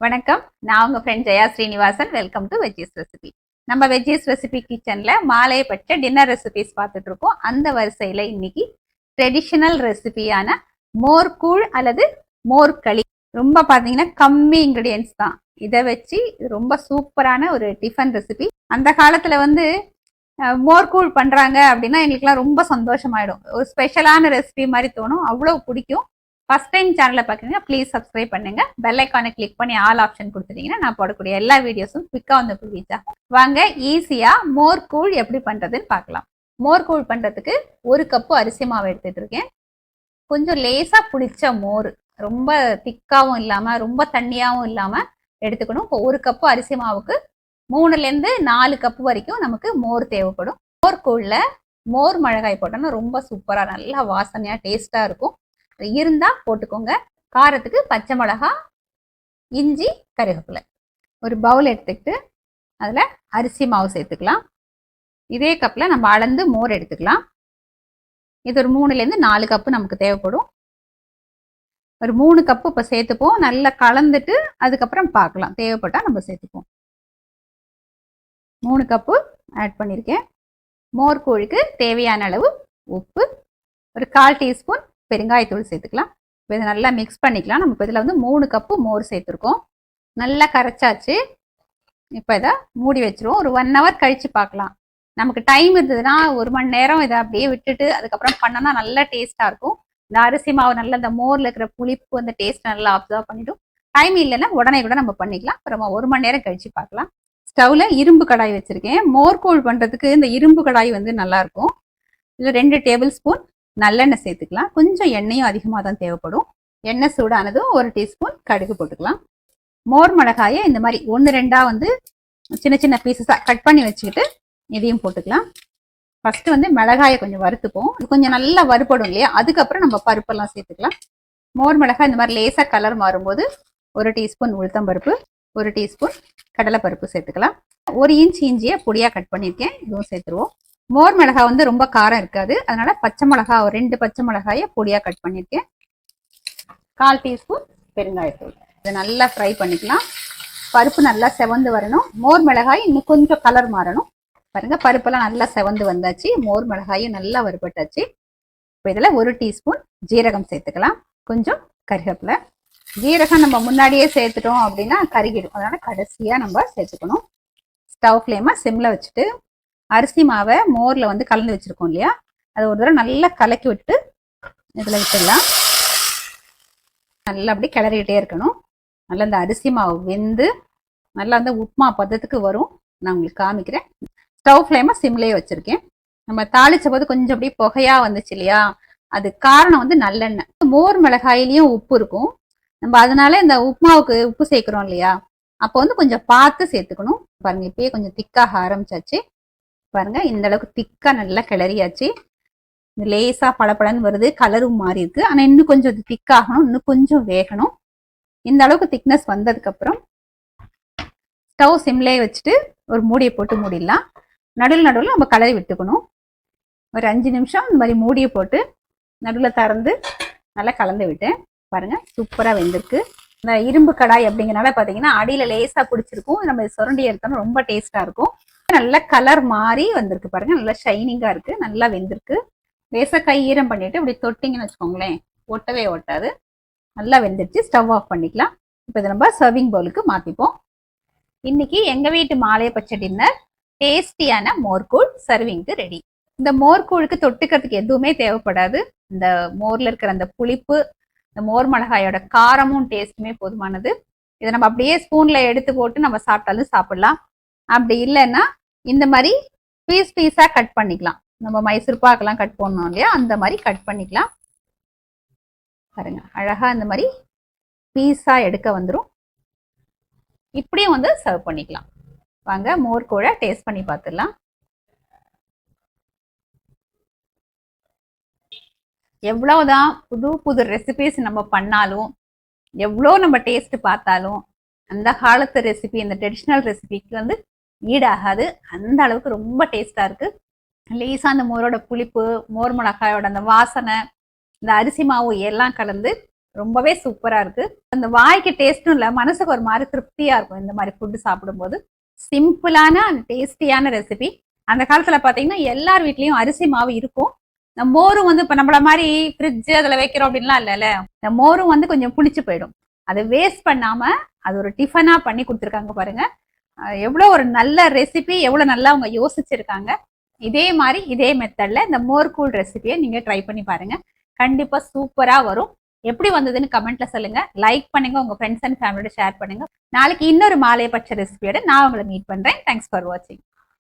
வணக்கம். நான் உங்க friend Jaya Srinivasan. Welcome to veggies recipe. நம்ம வெஜ்ஜீஸ் ரெசிபி கிச்சன்ல மாலையை பற்ற டின்னர் ரெசிபிஸ் பார்த்துட்டு இருக்கோம். அந்த வரிசையில இன்னைக்கு ட்ரெடிஷனல் ரெசிபியான மோர் கூழ் அல்லது மோர் களி. ரொம்ப பார்த்தீங்கன்னா கம்மி இன்கிரீடியன்ஸ் தான். இதை வச்சு ரொம்ப சூப்பரான ஒரு டிஃபன் ரெசிபி. அந்த காலத்துல மோர் கூழ் பண்றாங்க அப்படின்னா எங்களுக்குலாம் ரொம்ப சந்தோஷமாயிடும். ஒரு ஸ்பெஷலான ரெசிபி மாதிரி தோணும். அவ்வளோ பிடிக்கும். ஃபர்ஸ்ட் டைம் சேனலை பார்க்குறீங்க, ப்ளீஸ் சப்ஸ்கிரைப் பண்ணுங்க. பெல் ஐக்கானை கிளிக் பண்ணி ஆல் ஆப்ஷன் கொடுத்துட்டீங்கன்னா நான் போடக்கூடிய எல்லா வீடியோஸும் குவிக்காக வந்து ரீச் ஆகும். வாங்க ஈஸியா மோர் கூழ் எப்படி பண்றதுன்னு பார்க்கலாம். மோர் கூழ் பண்றதுக்கு 1 கப்பு அரிசி மாவு எடுத்துட்டு இருக்கேன். கொஞ்சம் லேசா புளிச்ச மோர், ரொம்ப திக்காவும் இல்லாம ரொம்ப தண்ணியாவும் இல்லாம எடுத்துக்கணும். இப்போ 1 கப்பு அரிசி மாவுக்கு 3லேருந்து 4 கப்பு வரைக்கும் நமக்கு மோர் தேவைப்படும். மோர் கூழ்ல மோர் மிளகாய் போட்டோம்னா ரொம்ப சூப்பரா நல்லா வாசனையா டேஸ்டா இருக்கும். இருந்தா போட்டுக்கோங்க. காரத்துக்கு பச்சை மிளகா, இஞ்சி, கருவேப்பிலை. ஒரு பவுல் எடுத்துக்கிட்டு அதுல அரிசி மாவு சேர்த்துக்கலாம். இதே கப்ல நம்ம அளந்து மோர் எடுத்துக்கலாம். இது ஒரு 3லேருந்து 4 கப்பு நமக்கு தேவைப்படும். ஒரு 3 கப்பு இப்போ சேர்த்துப்போம். நல்லா கலந்துட்டு அதுக்கப்புறம் பார்க்கலாம், தேவைப்பட்டா நம்ம சேர்த்துப்போம். 3 கப்பு ஆட் பண்ணியிருக்கேன். மோர் கூழுக்கு தேவையான அளவு உப்பு, ஒரு 1/4 டீஸ்பூன் பெருங்காயத்தூள் சேர்த்துக்கலாம். இப்போ இதை நல்லா மிக்ஸ் பண்ணிக்கலாம். நம்ம இப்போ இதில் 3 கப்பு மோர் சேர்த்துருக்கோம். நல்லா கரைச்சாச்சு. இப்போ இதை மூடி வச்சிருவோம். ஒரு 1 ஹவர் கழித்து பார்க்கலாம். நமக்கு டைம் இருந்ததுன்னா 1 மணி நேரம் இதை அப்படியே விட்டுட்டு அதுக்கப்புறம் பண்ணோன்னா நல்லா டேஸ்ட்டாக இருக்கும். இந்த அரிசி மாவு நல்லா இந்த மோரில் இருக்கிற புளிப்பு அந்த டேஸ்ட் நல்லா அப்சர்வ் பண்ணிவிடும். டைம் இல்லைன்னா உடனே கூட நம்ம பண்ணிக்கலாம். அப்புறமா 1 மணி நேரம் கழித்து பார்க்கலாம். ஸ்டவ்வில் இரும்பு கடாய் வச்சுருக்கேன். மோர் கூழ் பண்ணுறதுக்கு இந்த இரும்பு கடாய் நல்லாயிருக்கும். இதில் 2 டேபிள் ஸ்பூன் நல்லெண்ணெய் சேர்த்துக்கலாம். கொஞ்சம் எண்ணெயும் அதிகமாக தான் தேவைப்படும். எண்ணெய் சூடானதும் 1 டீஸ்பூன் கடுகு போட்டுக்கலாம். மோர் மிளகாயை இந்த மாதிரி 1-2 சின்ன சின்ன பீசஸாக கட் பண்ணி வச்சுக்கிட்டு இதையும் போட்டுக்கலாம். ஃபர்ஸ்ட் மிளகாயை கொஞ்சம் வறுத்துப்போம். இது கொஞ்சம் நல்லா வறுப்படும் இல்லையா, அதுக்கப்புறம் நம்ம பருப்பெல்லாம் சேர்த்துக்கலாம். மோர் மிளகாய் இந்த மாதிரி லேசாக கலர் மாறும்போது 1 டீஸ்பூன் உளுத்தம்பருப்பு, 1 டீஸ்பூன் கடலைப்பருப்பு சேர்த்துக்கலாம். 1 இன்ச் இஞ்சியை பொடியாக கட் பண்ணியிருக்கேன், இதுவும் சேர்த்துருவோம். மோர் மிளகாய் ரொம்ப காரம் இருக்காது, அதனால பச்சை மிளகாய் 2 பச்சை மிளகாயை பொடியாக கட் பண்ணியிருக்கேன். 1/4 டீஸ்பூன் பெருங்காயத்தூள். இதை நல்லா ஃப்ரை பண்ணிக்கலாம். பருப்பு நல்லா செவந்து வரணும். மோர் மிளகாய் இன்னும் கொஞ்சம் கலர் மாறணும். பாருங்க, பருப்பெல்லாம் நல்லா செவந்து வந்தாச்சு. மோர் மிளகாயும் நல்லா வறுபட்டாச்சு. இப்போ இதில் 1 டீஸ்பூன் ஜீரகம் சேர்த்துக்கலாம். கொஞ்சம் கருவேப்பிலை. ஜீரகம் நம்ம முன்னாடியே சேர்த்துட்டோம் அப்படின்னா கருகிடும், அதனால கடைசியாக நம்ம சேர்த்துக்கணும். ஸ்டவ் ஃப்ளேமை சிம்மில் வச்சுட்டு அரிசி மாவை மோரில் கலந்து வச்சுருக்கோம் இல்லையா, அதை ஒரு தடவை நல்லா கலக்கி விட்டு இதில் விட்டுடலாம். நல்லா அப்படி கிளறிக்கிட்டே இருக்கணும். நல்லா இந்த அரிசி மாவு வெந்து நல்லா உப்புமா பதத்துக்கு வரும். நான் உங்களுக்கு காமிக்கிறேன். ஸ்டவ் ஃப்ளேமை சிம்லேயே வச்சுருக்கேன். நம்ம தாளித்த போது கொஞ்சம் அப்படி புகையாக வந்துச்சு இல்லையா, அது காரணம் நல்லெண்ணெய். மோர் மிளகாயிலையும் உப்பு இருக்கும். நம்ம அதனால இந்த உப்புமாவுக்கு உப்பு சேர்க்குறோம் இல்லையா, அப்போ கொஞ்சம் பார்த்து சேர்த்துக்கணும். பாருங்க, இப்பயே கொஞ்சம் திக்காக ஆரம்பிச்சாச்சு. பாருங்க, இந்த அளவுக்கு திக்கா நல்லா கிளறியாச்சு. லேசா பளபளன்னு வருது, கலரும் மாறி இருக்கு. ஆனா இன்னும் கொஞ்சம் திக்காகணும், இன்னும் கொஞ்சம் வேகணும். இந்த அளவுக்கு திக்னஸ் வந்ததுக்கு அப்புறம் ஸ்டவ் சிம்லேயே வச்சுட்டு ஒரு மூடியை போட்டு மூடிடலாம். நடுவில் நடுவில் நம்ம கலரி விட்டுக்கணும். ஒரு 5 நிமிஷம் இந்த மாதிரி மூடியை போட்டு நடுவில் திறந்து நல்லா கலந்து விட்டேன். பாருங்க, சூப்பரா வெந்திருக்கு. இந்த இரும்பு கடாய் அப்படிங்கிறனால பாத்தீங்கன்னா அடியில லேசா பிடிச்சிருக்கும். நம்ம சுரண்டி எடுத்தோம்னா ரொம்ப டேஸ்டா இருக்கும். நல்ல கலர் மாறி வந்திருக்கு. பாருங்க, நல்லா ஷைனிங்கா இருக்கு, நல்லா வெந்திருக்கு. லேசா கை ஈரம் பண்ணிட்டு இப்படி தொட்டிங்கன்னு வச்சுக்கோங்களேன், ஒட்டவே ஒட்டாது. நல்லா வெந்துருச்சு. ஸ்டவ் ஆஃப் பண்ணிக்கலாம். இப்போ இதை நம்ம சர்விங் பவுலுக்கு மாத்திப்போம். இன்னைக்கு எங்க வீட்டு மாலையை பச்சை டின்னர் டேஸ்டியான மோர்கூழ் சர்விங்க்கு ரெடி. இந்த மோர்கூழுக்கு தொட்டுக்கிறதுக்கு எதுவுமே தேவைப்படாது. இந்த மோர்ல இருக்கிற அந்த புளிப்பு, இந்த மோர் மிளகாயோட காரமும் டேஸ்ட்டுமே போதுமானது. இதை நம்ம அப்படியே ஸ்பூன்ல எடுத்து போட்டு நம்ம சாப்பிட்டாலும் சாப்பிடலாம். அப்படி இல்லைன்னா இந்த மாதிரி பீஸ் பீஸா கட் பண்ணிக்கலாம். நம்ம மைசூர் பாக்கெல்லாம் கட் பண்ணோம் இல்லையா, அந்த மாதிரி கட் பண்ணிக்கலாம். பாருங்க, அழகா இந்த மாதிரி பீஸா எடுக்க வந்துடும். இப்படியும் சர்வ் பண்ணிக்கலாம். வாங்க மோர் கூழை டேஸ்ட் பண்ணி பார்த்துடலாம். எவ்வளவுதான் புது புது ரெசிபிஸ் நம்ம பண்ணாலும், எவ்வளோ நம்ம டேஸ்ட் பார்த்தாலும், அந்த காலத்து ரெசிபி, இந்த ட்ரெடிஷ்னல் ரெசிபிக்கு ஈடாகாது. அந்த அளவுக்கு ரொம்ப டேஸ்டா இருக்கு. லேசா அந்த மோரோட புளிப்பு, மோர் மிளகாயோட அந்த வாசனை, இந்த அரிசி மாவு எல்லாம் கலந்து ரொம்பவே சூப்பரா இருக்கு. அந்த வாய்க்கு டேஸ்ட்டும் இல்ல, மனசுக்கு ஒரு மாதிரி திருப்தியா இருக்கும் இந்த மாதிரி ஃபுட்டு சாப்பிடும்போது. சிம்பிளான டேஸ்டியான ரெசிபி. அந்த காலத்துல பாத்தீங்கன்னா எல்லார் வீட்லயும் அரிசி மாவு இருக்கும். இந்த மோரும் வந்து இப்ப நம்மள மாதிரி ஃப்ரிட்ஜ் அதுல வைக்கிறோம் அப்படின்லாம் இல்லைல்ல. இந்த மோரும் வந்து கொஞ்சம் புளிச்சு போயிடும். அதை வேஸ்ட் பண்ணாம அது ஒரு டிஃபனா பண்ணி கொடுத்துருக்காங்க பாருங்க. எவ்வளவு ஒரு நல்ல ரெசிபி, எவ்வளவு நல்லா அவங்க யோசிச்சிருக்காங்க. இதே மாதிரி இதே மெத்தட்ல இந்த மோர் கூல் ரெசிபியை நீங்க ட்ரை பண்ணி பாருங்க. கண்டிப்பா சூப்பரா வரும். எப்படி வந்ததுன்னு கமெண்ட்ல சொல்லுங்க. லைக் பண்ணுங்க, உங்க ஃப்ரெண்ட்ஸ் அண்ட் ஃபேமிலியோட ஷேர் பண்ணுங்க. நாளைக்கு இன்னொரு மாலை பட்ச ரெசிபியோட நான் உங்களை மீட் பண்றேன். தேங்க்ஸ் ஃபார் வாட்சிங்.